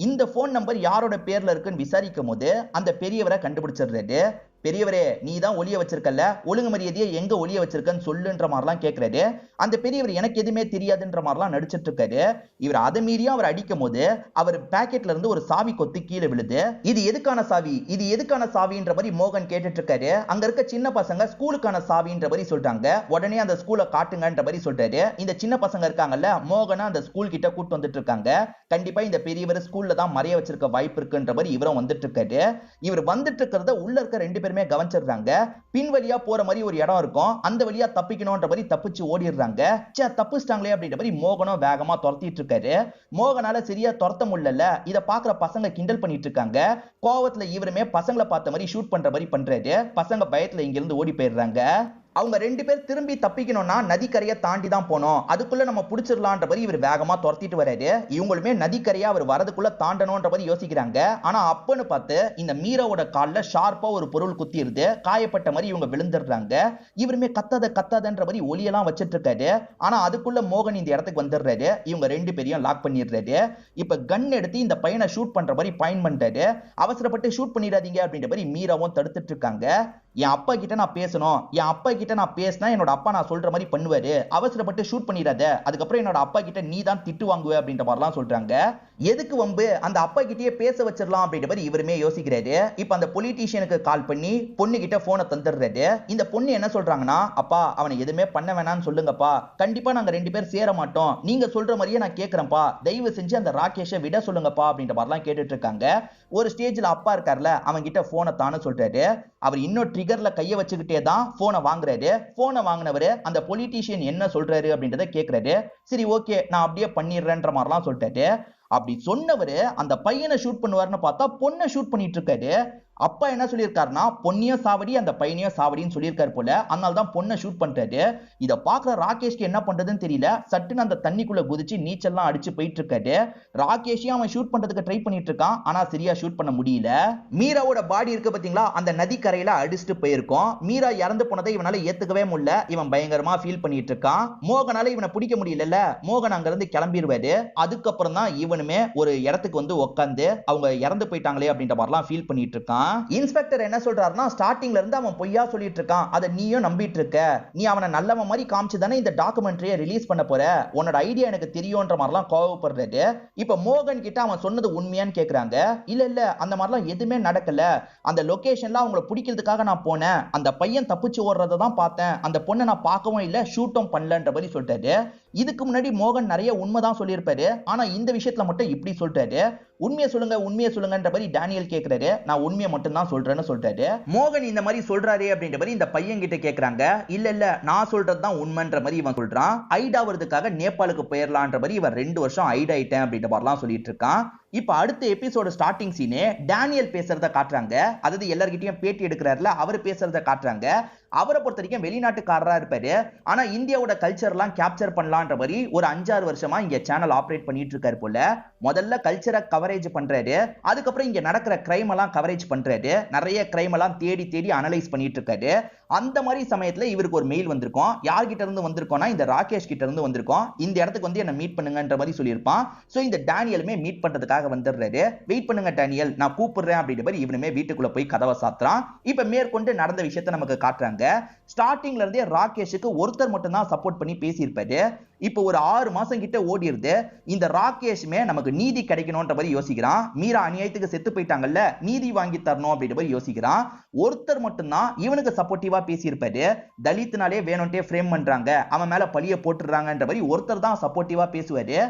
இந்த போன் நம்பர் யாரோட பேர்ல இருக்குன்னு விசாரிக்கும் போது அந்த பெரியவரை கண்டுபிடிச்சிடுறாரு. பெரியவரே, நீ தான் ஒளிய வச்சிருக்கல, ஒழுங்கு மரியாதையை எங்க ஒளிய வச்சிருக்கன்னு சொல்லுன்ற மாதிரிலாம் கேட்கிறாரு. அந்த பெரியவர் எனக்கு எதுவுமே தெரியாதுன்ற மாதிரிலாம் நடிச்சிட்டு இருக்காரு. இவர் அதை மீறியும் அவர் அடிக்கும் போது அவர் பாக்கெட்ல இருந்து ஒரு சாவி கொத்து கீழே விழுது. இது எதுக்கான சாவி, இது எதுக்கான சாவின்ற மாதிரி மோகன் கேட்டுட்டு இருக்காரு. அங்க இருக்க சின்ன பசங்க ஸ்கூலுக்கான சாவின்ற மாதிரி சொல்றாங்க. உடனே அந்த ஸ்கூலை காட்டுங்கன்ற மாதிரி சொல்றாரு. இந்த சின்ன பசங்க இருக்காங்கல்ல, மோகனை அந்த ஸ்கூல் கிட்ட கூட்டு வந்துட்டு இருக்காங்க. கண்டிப்பா இந்த பெரியவர் ஸ்கூல்ல தான் மறைய வச்சிருக்க வாய்ப்பு இருக்குன்ற மாதிரி இவரும் வந்துட்டு இருக்காரு. இவர் வந்துட்டு இருக்கிறத உள்ள இருக்க ரெண்டு பேருமே கவனிச்சிடுறாங்க. பின் வழியா போற மாதிரி ஒரு இடம் இருக்கும், அந்த வழியா தப்பிக்கணும்ன்ற மாதிரி தப்பிச்சு ஓடிடுறாங்க. தப்பிச்சிட்டாங்களே அப்படின்ற மாதிரி மோகனும் வேகமா துரத்திட்டு இருக்காரு. மோகனால சரியா துரத்த முடியல. இத பாக்குற பசங்க கிண்டல் பண்ணிட்டு இருக்காங்க. கோவத்துல இவருமே பசங்களை பார்த்த மாதிரி ஷூட் பண்ற மாதிரி பண்றாரு. பசங்க பயத்துல இங்க இருந்து ஓடி போயிடுறாங்க. அவங்க ரெண்டு பேர் திரும்பி தப்பிக்கணும்னா நதிக்கரையை தாண்டி தான் போனோம், அதுக்குள்ள நம்ம பிடிச்சிடலான்ற மாதிரி இவர் வேகமா துரத்திட்டு வராரு. இவங்களுமே நதிக்கரையா அவர் வரதுக்குள்ள தாண்டணும்ன்ற மாதிரி யோசிக்கிறாங்க. ஆனா அப்பன்னு பார்த்து இந்த மீராவோட கால்ல ஷார்ப்பா ஒரு பொருள் குத்திடுது. காயப்பட்ட மாதிரி இவங்க விழுந்துடுறாங்க. இவருமே கத்தாதன்ற மாதிரி ஒலியெல்லாம் வச்சிட்டு இருக்காரு. ஆனா அதுக்குள்ள மோகன் இந்த இடத்துக்கு வந்துடுறாரு. இவங்க ரெண்டு பேரையும் லாக் பண்ணிடுறாரு. இப்ப கன் எடுத்து இந்த பையனை ஷூட் பண்ற மாதிரி பாயிண்ட் பண்றாரு. அவசரப்பட்டு ஷூட் பண்ணிடாதீங்க அப்படின்ற மாதிரி மீராவும் தடுத்துட்டு இருக்காங்க. என் அப்பா கிட்ட நான் பேசணும், என் அப்பா கிட்ட நான் பேசினா என்னோட அப்பா நான் சொல்ற மாதிரி பண்ணுவாரு, அவசரப்பட்டு ஷூட் பண்ணிடாத, அதுக்கப்புறம் என்னோட அப்பா கிட்ட நீ தான் திட்டு வாங்குவே அப்படின்ற மாதிரிலாம் சொல்றாங்க. எதுக்கு வம்பு, அந்த அப்பா கிட்டயே பேச வச்சிடலாம் அப்படின்ற மாதிரி இவருமே யோசிக்கிறாரு. இப்ப அந்த பொலிட்டீஷியனுக்கு கால் பண்ணி பொண்ணு கிட்ட போனை தந்துடுறாரு. இந்த பொண்ணு என்ன சொல்றாங்கன்னா, அப்பா அவனை எதுவுமே பண்ண வேணாம்னு சொல்லுங்கப்பா, கண்டிப்பா நாங்க ரெண்டு பேர் சேர மாட்டோம், நீங்க சொல்ற மாதிரியே நான் கேட்கிறேன்ப்பா, தயவு செஞ்சு அந்த ராகேஷை விட சொல்லுங்கப்பா அப்படின்ற மாதிரிலாம் கேட்டுட்டு இருக்காங்க. ஒரு ஸ்டேஜ்ல அப்பா இருக்கார்ல, அவங்க கிட்ட போனை தானே சொல்றாரு. அவர் இன்னும் ட்ரிகர்ல கைய வச்சுக்கிட்டே தான் போனை வாங்குறாரு. போனை வாங்கினவரு அந்த பொலிட்டீஷியன் என்ன சொல்றாரு அப்படின்றத கேட்கிறாரு. சரி ஓகே நான் அப்படியே பண்ணிடுறேன்ற மாதிரிலாம் சொல்லிட்டாரு. அப்படி சொன்னவரு அந்த பையனை ஷூட் பண்ணுவாருன்னு பார்த்தா பொண்ணை ஷூட் பண்ணிட்டு இருக்காரு. அப்பா என்ன சொல்லியிருக்காருன்னா, பொண்ணையும் சாவடி அந்த பையனையும் சாவடின்னு சொல்லியிருக்காரு போல, அதனால தான் பொண்ணை ஷூட் பண்ணிட்டாரு. இதை பார்க்குற ராகேஷ்க்கு என்ன பண்றதுன்னு தெரியல. சட்டுன்னு அந்த தண்ணிக்குள்ள குதிச்சு நீச்சல்லாம் அடிச்சு போயிட்டு இருக்காரு. ராகேஷையும் அவன் ஷூட் பண்றதுக்கு ட்ரை பண்ணிட்டு இருக்கான், ஆனா சரியா ஷூட் பண்ண முடியல. மீராவோட பாடி இருக்கு பாத்தீங்களா, அந்த நதிக்கரையில அடிச்சுட்டு போயிருக்கோம். மீரா இறந்து போனதை இவனால ஏத்துக்கவே முடியல. இவன் பயங்கரமா ஃபீல் பண்ணிட்டு இருக்கான். மோகனால இவனை பிடிக்க முடியல. மோகன் அங்க இருந்து கிளம்பிடுவாரு. அதுக்கப்புறம் தான் இவனுமே ஒரு இடத்துக்கு வந்து உட்காந்து அவங்க இறந்து போயிட்டாங்களே அப்படின்ற மாதிரிலாம் ஃபீல் பண்ணிட்டு இருக்கான். இன்ஸ்பெக்டர் என்ன சொல்றாருன்னா, ஸ்டார்டிங்ல இருந்து அவன் பொய்யா சொல்லிட்டு இருக்கான், அதை நீயும் நம்பிட்டு இருக்க, நீ அவனை நல்லவன் மாதிரி காமிச்சு தானே இந்த டாக்குமெண்ட்ரியை ரிலீஸ் பண்ண போற, உன்னோட ஐடியா எனக்கு தெரியும்ன்ற மாதிரிலாம் கோவப்படுறாரு. இப்ப மோகன் கிட்ட அவன் சொன்னது உண்மையான்னு கேக்குறாங்க. இல்ல அந்த மாதிரிலாம் எதுவுமே நடக்கல, அந்த லொகேஷன்ல அவங்கள பிடிக்கிறதுக்காக நான் போனேன், அந்த பையன் தப்பிச்சு ஓடுறத தான் பார்த்தேன், அந்த பொண்ணை நான் பார்க்கவும் இல்ல ஷூட்டும் பண்ணலன்ற மாதிரி சொல்லிட்டாரு. இதுக்கு முன்னாடி மோகன் நிறைய உண்மைதான் சொல்லியிருப்பாரு, ஆனா இந்த விஷயத்துல மட்டும் இப்படி சொல்லிட்டாரு. உண்மையை சொல்லுங்கன்ற மாதிரி டேனியல் கேக்குறாரு. நான் உண்மையை மட்டும் தான் சொல்றேன்னு சொல்றாரு. மோகன் இந்த மாதிரி சொல்றாரு அப்படின்ற மாதிரி இந்த பையன் கிட்ட கேக்குறாங்க. இல்ல நான் சொல்றது தான் உண்மைன்ற மாதிரி இவன் சொல்றான். ஐடா வரதுக்காக நேபாளுக்கு போயிடலான்ற மாதிரி இவன் 2 வருஷம் ஐட் ஆயிட்டேன் அப்படின்ற மாதிரிலாம் சொல்லிட்டு இருக்கான். இப்ப அடுத்த எபிசோட ஸ்டார்டிங் சீனே டேனியல் பேசுறத காட்டுறாங்க. அதாவது எல்லார்கிட்டயும் பேட்டி எடுக்கிறாருல, அவர் பேசுறத காட்டுறாங்க. அவரை பொறுத்த வரைக்கும் வெளிநாட்டுக்காரரா இருப்பாரு, ஆனா இந்தியாவோட கல்ச்சர்லாம் கேப்சர் பண்ணலான்ற மாதிரி ஒரு 5-6 வருஷமா இங்க சேனல் ஆபரேட் பண்ணிட்டு இருக்காரு போல. முதல்ல கல்ச்சரை கவரேஜ் பண்றாரு, அதுக்கப்புறம் இங்க நடக்கிற கிரைம் எல்லாம் கவரேஜ் பண்றாரு. நிறைய கிரைம் எல்லாம் தேடி அனலைஸ் பண்ணிட்டு இருக்காரு. அந்த மாதிரி சமயத்துல இவருக்கு ஒரு மெயில் வந்திருக்கும். யார்கிட்ட இருந்து வந்திருக்கோம்னா, இந்த ராகேஷ் கிட்ட இருந்து வந்திருக்கோம். இந்த இடத்துக்கு வந்து என்ன மீட் பண்ணுங்கன்ற மாதிரி சொல்லியிருப்பான். சோ இந்த டேனியலுமே மீட் பண்றதுக்காக வந்துடுறாரு. வெயிட் பண்ணுங்க டேனியல், நான் கூப்பிடுறேன் அப்படின்ற மாதிரி இவனுமே வீட்டுக்குள்ள போய் கதவை சாத்துறான். இப்ப மேற்கொண்டு நடந்த விஷயத்தை நமக்கு காட்டுறாங்க. ஸ்டார்டிங்ல இருந்தே ராகேஷுக்கு ஒருத்தர் மட்டும் தான் சப்போர்ட் பண்ணி பேசியிருப்பாரு. இப்போ ஒரு 6 மாசம் கிட்ட ஓடிடுது. இந்த ராகேஷ்மே நமக்கு நீதி கிடைக்கணும்ன்ற மாதிரி யோசிக்கிறான். மீரா அநியாயத்துக்கு செத்து போயிட்டாங்கல்ல, நீதி வாங்கி தரணும் அப்படின்ற மாதிரி யோசிக்கிறான். ஒருத்தர் மட்டும்தான் இவனுக்கு சப்போர்ட்டிவா பேசியிருப்பாரு. தலித்னாலே வேணும்ட்டே ஃப்ரேம் பண்றாங்க, அவன் மேல பழிய போட்டுறாங்கன்ற மாதிரி ஒருத்தர் தான் சப்போர்ட்டிவா பேசுவாரு.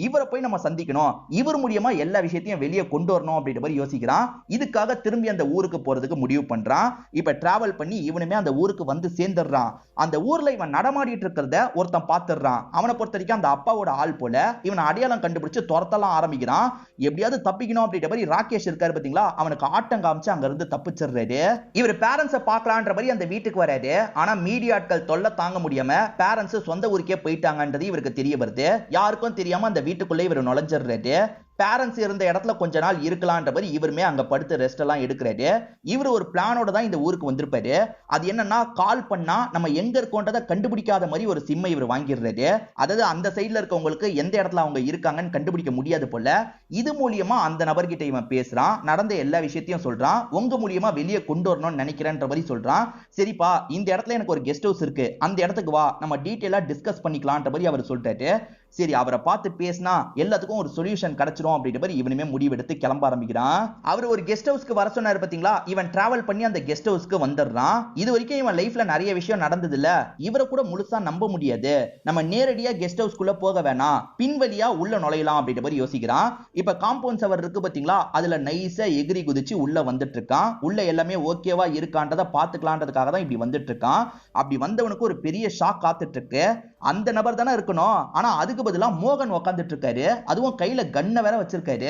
இவரை போய் நம்ம சந்திக்கணும், இவர் மூலியமா எல்லா விஷயத்தையும் வெளியே கொண்டு வரணும் அப்படின்ற மாதிரி யோசிக்கிறான். இதுக்காக திரும்பி அந்த ஊருக்கு போறதுக்கு முடிவு பண்றான். இப்ப டிராவல் பண்ணி இவனுமே அந்த ஊருக்கு வந்து சேர்ந்துடுறான். அந்த ஊர்ல இவன் நடமாடிட்டு இருக்கிறத ஒருத்தன் பார்த்துடுறான். அவனை பொறுத்த வரைக்கும் அந்த அப்பாவோட ஆள் போல. இவனை அடையாளம் கண்டுபிடிச்சு துரத்தலாம் ஆரம்பிக்கிறான். எப்படியாவது தப்பிக்கணும் அப்படின்ற மாதிரி ராகேஷ் இருக்காரு பாத்தீங்களா, அவனுக்கு ஆட்டம் காமிச்சு அங்க இருந்து தப்பிச்சிடுறாரு. இவர் பேரண்ட்ஸை பார்க்கலான்ற மாதிரி அந்த வீட்டுக்கு வராரு. ஆனா மீடியாட்கள் தொல்லை தாங்க முடியாம பேரண்ட்ஸ் சொந்த ஊருக்கே போயிட்டாங்கன்றது இவருக்கு தெரிய வருது. யாருக்கும் தெரியாம அந்த வீட்டுக்குள்ளே இவர் நுழைஞ்சிடுறாரு. பேரண்ட்ஸ் இருந்த இடத்துல கொஞ்ச நாள் இருக்கலாம்ன்ற மாதிரி இவருமே அங்க படுத்து ரெஸ்ட் எல்லாம் எடுக்கிறாரு. இவர் ஒரு பிளானோட தான் இந்த ஊருக்கு வந்திருப்பாரு. அது என்னன்னா, கால் பண்ணா நம்ம எங்க இருக்கோன்றதை கண்டுபிடிக்காத மாதிரி ஒரு சிம்மை இவர் வாங்கிடுறாரு. அதாவது அந்த சைடுல இருக்கவங்களுக்கு எந்த இடத்துல அவங்க இருக்காங்கன்னு கண்டுபிடிக்க முடியாது போல. இது மூலியமா அந்த நபர்கிட்ட இவன் பேசுறான், நடந்த எல்லா விஷயத்தையும் சொல்றான், உங்க மூலியமா வெளியே கொண்டு வரணும்னு நினைக்கிறேன்ற மாதிரி சொல்றான். சரிப்பா, இந்த இடத்துல எனக்கு ஒரு கெஸ்ட் ஹவுஸ் இருக்கு, அந்த இடத்துக்கு வா, நம்ம டீடைலா டிஸ்கஸ் பண்ணிக்கலாம்ன்ற மாதிரி அவர் சொல்லிட்டாரு. சரி, அவரை பார்த்து பேசினா எல்லாத்துக்கும் ஒரு சொல்யூஷன் கிடைச்சிரும் அப்படின்ற மாதிரி இவனுமே முடிவெடுத்து கிளம்ப ஆரம்பிக்கிறான். அவர் ஒரு கெஸ்ட் ஹவுஸ்க்கு வர சொன்னாரு பாத்தீங்களா, இவன் டிராவல் பண்ணி அந்த கெஸ்ட் ஹவுஸ்க்கு வந்துடுறான். இது வரைக்கும் இவன் லைஃப்ல நிறைய விஷயம் நடந்தது இல்ல, இவரை கூட முழுசா நம்ப முடியாது, நம்ம நேரடியா கெஸ்ட் ஹவுஸ்க்குள்ள போக வேணாம், பின்வழியா உள்ள நுழையலாம் அப்படின்ற மாதிரி யோசிக்கிறான். இப்ப காம்பவுண்ட் சவர் இருக்கு பாத்தீங்களா, அதுல நைஸா எகிரி குதிச்சு உள்ள வந்துட்டு இருக்கான். உள்ள எல்லாமே ஓகேவா இருக்கான்றத பாத்துக்கலான்றதுக்காக தான் இப்படி வந்துட்டு இருக்கான். அப்படி வந்தவனுக்கு ஒரு பெரிய ஷாக் காத்துட்டு இருக்கு. அந்த நபர் தானே இருக்கணும், ஆனா அதுக்கு பதிலா மோகன் உட்காந்துட்டு இருக்காரு, அதுவும் கையில கண்ணை வேற வச்சிருக்காரு.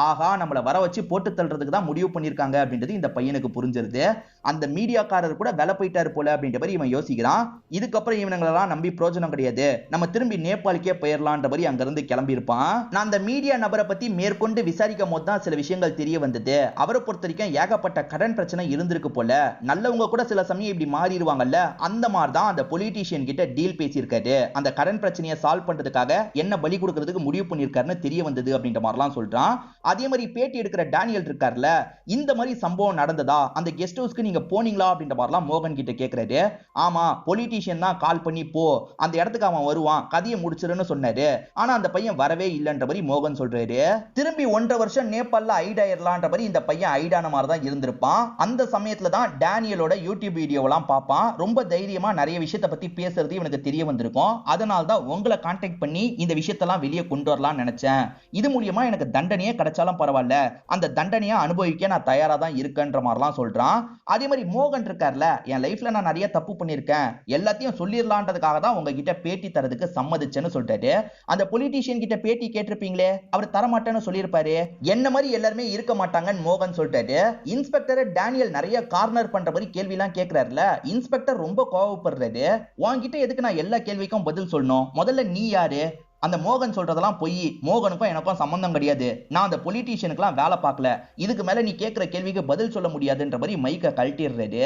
ஆஹா, நம்மள வர வச்சு போட்டு தள்ளுறதுக்கு தான் முடிவு பண்ணிருக்காங்க அப்படின்றது இந்த பையனுக்கு புரிஞ்சிருது. அந்த மீடியாக்காரர் கூட வேலை போயிட்டாரு போல அப்படின்ற மாதிரி இவன் யோசிக்கிறான். இதுக்கப்புறம் இவனுங்களெல்லாம் நம்பி பிரோஜனம் கிடையாது, நம்ம திரும்பி நேபாளுக்கே போயிடலான்ற மாதிரி அங்க இருந்து கிளம்பி இருப்பான். நான் அந்த மீடியா நபரை பத்தி மேற்கொண்டு விசாரிக்கும் போது தான் சில விஷயங்கள் தெரிய வந்தது. அவரை பொறுத்த வரைக்கும் ஏகப்பட்ட கடன் பிரச்சனை இருந்திருக்கு போல. நல்லவங்க கூட சில சமயம் இப்படி மாறிடுவாங்கல்ல, அந்த மாதிரி தான் அந்த பொலிட்டீஷியன் கிட்ட டீல் பேசியிருக்காரு. அந்த கடன் பிரச்சனையை சால்வ் பண்றதுக்காக என்ன பலி கொடுக்கிறதுக்கு முடிவு பண்ணிருக்காருன்னு தெரிய வந்தது அப்படின்ற மாதிரிலாம் சொல்றான். அதே மாதிரி பேட்டி எடுக்கிற டேனியல் இருக்கார்ல, இந்த மாதிரி சம்பவம் நடந்ததா, அந்த கெஸ்ட் ஹவுஸ்க்கு நீங்க போனீங்களா அப்படின்ற மாதிரிலாம் மோகன் கிட்ட கேக்குறாரு. ஆமா, பொலிட்டீஷியன் தான் கால் பண்ணி போ, அந்த இடத்துக்கு அவன் வருவான், கதையை முடிச்சிருன்னு சொன்னாரு, ஆனா அந்த பையன் வரவே இல்லைன்ற மாதிரி மோகன் சொல்றாரு. திரும்பி 1.5 வருஷம் நேபாள்ல ஐடாயிரலான்ற மாதிரி இந்த பையன் ஐடான மாதிரி தான் இருந்திருப்பான். அந்த சமயத்துல தான் டேனியலோட யூடியூப் வீடியோவெல்லாம் பார்ப்பான். ரொம்ப தைரியமா நிறைய விஷயத்தை பத்தி பேசுறது இவனுக்கு தெரிய வந்திருக்கும். அதனால தான் உங்களை கான்டாக்ட் பண்ணி இந்த விஷயத்தெல்லாம் வெளியே கொண்டு வரலாம்னு நினைச்சேன். இது மூலியமா எனக்கு தண்டனையே கிடைச்சாலும் பரவாயில்ல, அந்த தண்டனையை அனுபவிக்க நான் தயாரா தான் இருக்கேன்ற மாதிரிலாம் சொல்றான். அதே மாதிரி மோகன் இருக்கார்ல, என் லைஃப்ல நான் நிறைய தப்பு பண்ணிருக்கேன், எல்லாத்தையும் சொல்லிடலான்றதுக்காக தான் உங்ககிட்ட பேட்டி தரதுக்கு சம்மதிச்சேன்னு சொல்லிட்டாரு. அந்த பொலிட்டீஷியன் கிட்ட பேட்டி கேட்டிருப்பீங்களே, அவர் தரமாட்டேன்னு சொல்லியிருப்பாரு, என்ன மாதிரி எல்லாருமே இருக்க மாட்டாங்கன்னு மோகன் சொல்லிட்டாரு. இன்ஸ்பெக்டர் டேனியல் நிறைய கார்னர் பண்ற மாதிரி கேள்வி எல்லாம் கேட்கிறாருல, இன்ஸ்பெக்டர் ரொம்ப கோவப்படுறாரு. உன்கிட்ட எதுக்கு நான் எல்லா கேள்விக்கும் பதில் சொல்லணும், முதல்ல நீ யாரு, அந்த மோகன் சொல்றதெல்லாம் பொய், மோகனுக்கும் எனக்கும் சம்பந்தம் கிடையாது, நான் அந்த பொலிட்டீஷியனுக்குலாம் வேலை பார்க்கல, இதுக்கு மேல நீ கேட்கிற கேள்விக்கு பதில் சொல்ல முடியாதுன்ற மாதிரி மைக்க கழட்டிடுறாரு.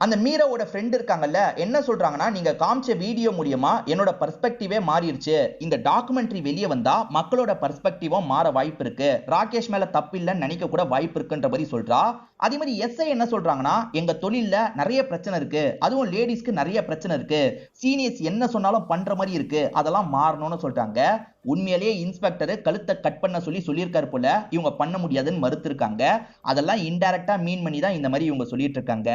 அந்த மீராவோட ஃப்ரெண்ட் இருக்காங்கல்ல, என்ன சொல்றாங்கன்னா, நீங்க காமிச்ச வீடியோ மூலியமா என்னோட பர்ஸ்பெக்டிவே மாறிடுச்சு, இந்த டாக்குமெண்ட்ரி வெளியே வந்தா மக்களோட பர்ஸ்பெக்டிவும் மாற வாய்ப்பு இருக்கு, ராகேஷ் மேல தப்பு இல்லைன்னு நினைக்க கூட வாய்ப்பு இருக்குன்ற மாதிரி சொல்றா. அதே மாதிரி எஸ்ஐ என்ன சொல்றாங்கன்னா, எங்க தொழில்ல நிறைய பிரச்சனை இருக்கு, அதுவும் லேடிஸ்க்கு நிறைய பிரச்சனை இருக்கு, சீனியர்ஸ் என்ன சொன்னாலும் பண்ற மாதிரி இருக்கு, அதெல்லாம் மாறணும்னு சொல்றாங்க. உண்மையிலேயே இன்ஸ்பெக்டர் கழுத்தை கட் பண்ண சொல்லியிருக்காரு போல, இவங்க பண்ண முடியாதுன்னு மறுத்திருக்காங்க. அதெல்லாம் இன்டைரக்டா மீன் பண்ணி தான் இந்த மாதிரி இவங்க சொல்லிட்டு இருக்காங்க.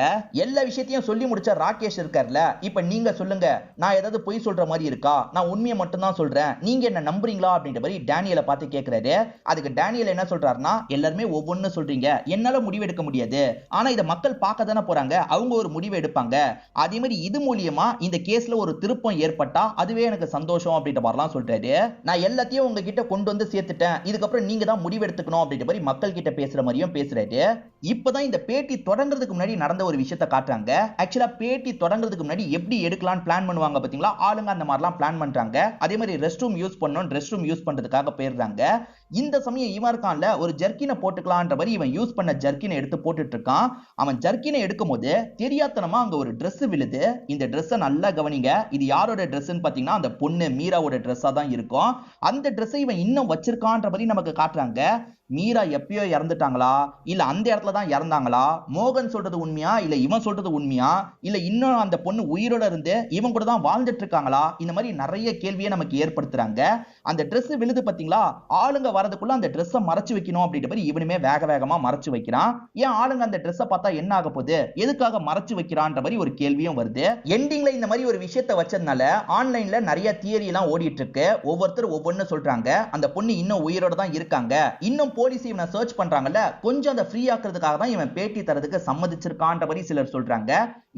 எல்லா விஷயத்தையும் சொல்லி முடிச்ச ராகேஷ் இருக்கார்ல, இப்ப நீங்க சொல்லுங்க, நான் ஏதாவது பொய் சொல்ற மாதிரி இருக்கா, நான் உண்மையை மட்டும் தான் சொல்றேன், நீங்க என்ன நம்புறீங்களா அப்படின்ற மாதிரி டேனியலை பார்த்து கேட்கிறாரு. அதுக்கு டேனியல் என்ன சொல்றாருன்னா, எல்லாருமே ஒவ்வொன்னு சொல்றீங்க, என்னால முடிவெடுக்க முடியாது, ஆனா இதை மக்கள் பார்க்க தானே போறாங்க, அவங்க ஒரு முடிவு எடுப்பாங்க, அதே மாதிரி இது மூலியமா இந்த கேஸ்ல ஒரு திருப்பம் ஏற்பட்டா அதுவே எனக்கு சந்தோஷம் அப்படின்ற மாதிரிலாம் சொல்றாரு. நான் எல்லாத்தையும் உங்ககிட்ட கொண்டு வந்து சேர்த்துட்டேன், இதுக்கப்புறம் நீங்க தான் முடிவு எடுத்துக்கணும் அப்படின்ற மாதிரி மக்கள் கிட்ட பேசுற மாதிரியும் பேசுறாரு. இப்பதான் இந்த பேட்டி தொடங்குறதுக்கு முன்னாடி நடந்த ஒரு விஷயத்தை காட்டுறாங்க. ஆக்சுவலா பேட்டி தொடங்குறதுக்கு முன்னாடி எப்படி எடுக்கலாம் பிளான் பண்ணுவாங்க பாத்தீங்களா, ஆளுங்க அந்த மாதிரிலாம் பிளான் பண்றாங்க. அதே மாதிரி ரெஸ்ட் ரூம் யூஸ் பண்ணணும், ரெஸ்ட் ரூம் யூஸ் பண்றதுக்காக போயிடுறாங்க. இந்த சமயம் இவன் இருக்கான்ல, ஒரு ஜர்க்கினை போட்டுக்கலான்ற மாதிரி இவன் யூஸ் பண்ண ஜர்க்கினை எடுத்து போட்டுட்டு இருக்கான். அவன் ஜர்க்கினை எடுக்கும் போது தெரியாத்தனமா அங்க ஒரு Dress விழுது. இந்த Dress நல்லா கவனிங்க, இது யாரோட Dressன்னு பாத்தீங்கன்னா அந்த பொண்ணு மீராவோட Dress-ஆ தான் இருக்கும். அந்த Dress-ஐ இவன் இன்னும் வச்சிருக்கான்ற மாதிரி நமக்கு காட்டுறாங்க. மீரா எப்பயோ இறந்துட்டாங்களா, இல்ல அந்த இடத்துல தான் இறந்தாங்களா, மோகன் சொல்றது உண்மையா, இல்ல இவன் சொல்றது உண்மையா, இல்ல இன்னும் அந்த பொண்ணு உயிரோட இருந்து இவன் கூட தான் வாழ்ந்துட்டு இருக்காங்களா, இந்த மாதிரி நிறைய கேள்வியை நமக்கு ஏற்படுத்துறாங்க. அந்த Dress விழுது பாத்தீங்களா, ஆளுங்க வரதுக்குள்ள அந்த Dress-அ மறைச்சு வைக்கணும் அப்படின்ற மாதிரி இவனுமே வேக வேகமா மறைச்சு வைக்கிறான். ஏன் ஆளுங்க அந்த Dress-அ பார்த்தா என்ன ஆக போகுது, எதுக்காக மறைச்சு வைக்கிறான்ற மாதிரி ஒரு கேள்வியும் வருது. எண்டிங்ல இந்த மாதிரி ஒரு விஷயத்தை வச்சதுனால ஆன்லைன்ல நிறைய தியரி எல்லாம் ஓடிட்டு இருக்கு. ஒவ்வொருத்தர் ஒவ்வொன்னு சொல்றாங்க. அந்த பொண்ணு இன்னும் உயிரோட தான் இருக்காங்க, இன்னும் போலீஸ் இவனை சர்ச் பண்றாங்கல்ல, கொஞ்சம் அதை ஃப்ரீ ஆக்குறதுக்காக தான் இவன் பேட்டி தரதுக்கு சம்மதிச்சிருக்கான்ற மாதிரி சிலர் சொல்றாங்க.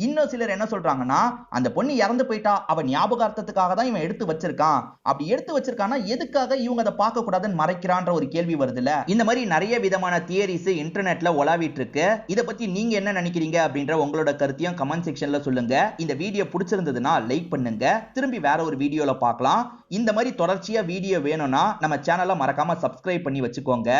இன்னும் சிலர் என்ன சொல்றாங்கன்னா அந்த பொண்ணு இறந்து போயிட்டா, அவ ஞாபகார்த்தத்துக்காக தான் இவன் எடுத்து வச்சிருக்கான். அப்படி எடுத்து வச்சிருக்கானா எதுக்காக இவங்க அதை பார்க்க கூடாதுன்னு மறைக்கிறான்ற ஒரு கேள்வி வருதுல. இந்த மாதிரி நிறைய விதமான தியரிஸ் இன்டர்நெட்ல உலாவிட்டு இருக்கு. இத பத்தி நீங்க என்ன நினைக்கிறீங்க அப்படின்ற உங்களோட கருத்தையும் கமெண்ட் செக்ஷன்ல சொல்லுங்க. இந்த வீடியோ பிடிச்சிருந்ததுன்னா லைக் பண்ணுங்க. திரும்பி வேற ஒரு வீடியோல பார்க்கலாம். இந்த மாதிரி தொடர்ச்சியா வீடியோ வேணும்னா நம்ம சேனலை மறக்காம சப்ஸ்கிரைப் பண்ணி வச்சுக்கோங்க.